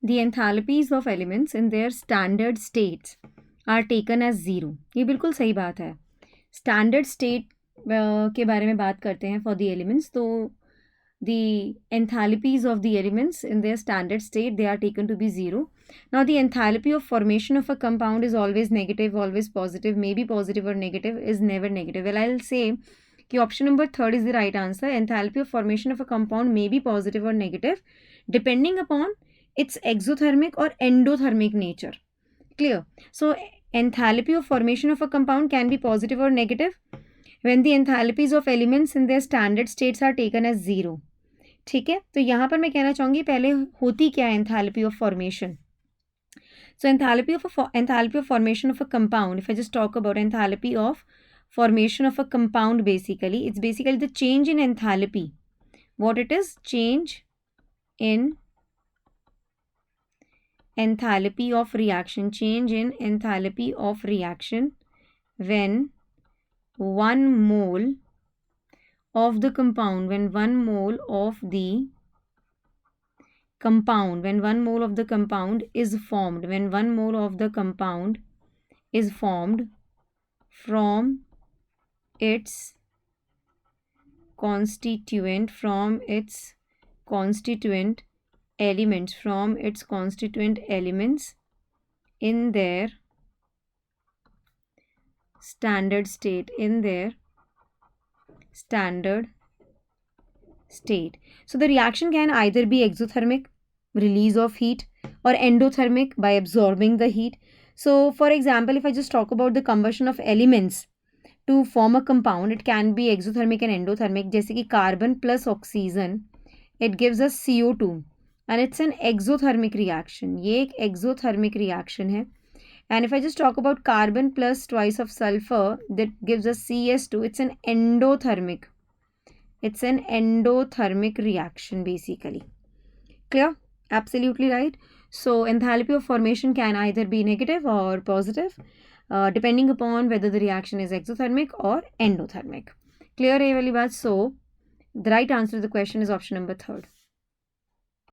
the enthalpies of elements in their standard states are taken as 0. ये बिल्कुल सही बात है. Standard state के बारे में बात करते हैं for the elements. तो the enthalpies of the elements in their standard state, they are taken to be 0. Now the enthalpy of formation of a compound is always negative, always positive, maybe positive or negative, is never negative. Well, I'll say कि option number 3 is the right answer. Enthalpy of formation of a compound may be positive or negative depending upon its exothermic or endothermic nature. Clear? So enthalpy of formation of a compound can be positive or negative when the enthalpies of elements in their standard states are taken as 0. ठीक है, तो यहाँ पर मैं कहना चाहूँगी पहले होती क्या है enthalpy of formation. So enthalpy of formation of a compound, if I just talk about enthalpy of formation of a compound, basically it's basically the change in enthalpy. What it is? Change in enthalpy of reaction. Change in enthalpy of reaction when 1 mole of the compound, when 1 mole of the compound is formed, when 1 mole of the compound is formed from its constituent elements in their standard state, So the reaction can either be exothermic, release of heat, or endothermic, by absorbing the heat. So for example, if I just talk about the combustion of elements to form a compound, it can be exothermic and endothermic. जैसे कि carbon plus oxygen, it gives us CO2 and it's an exothermic reaction. ये एक exothermic reaction है. And if I just talk about carbon plus twice of sulfur, that gives us CS2, it's an endothermic. It's an endothermic reaction basically. Clear? Absolutely right. So enthalpy of formation can either be negative or positive depending upon whether the reaction is exothermic or endothermic. Clear hai wali baat? So the right answer to the question is option number 3.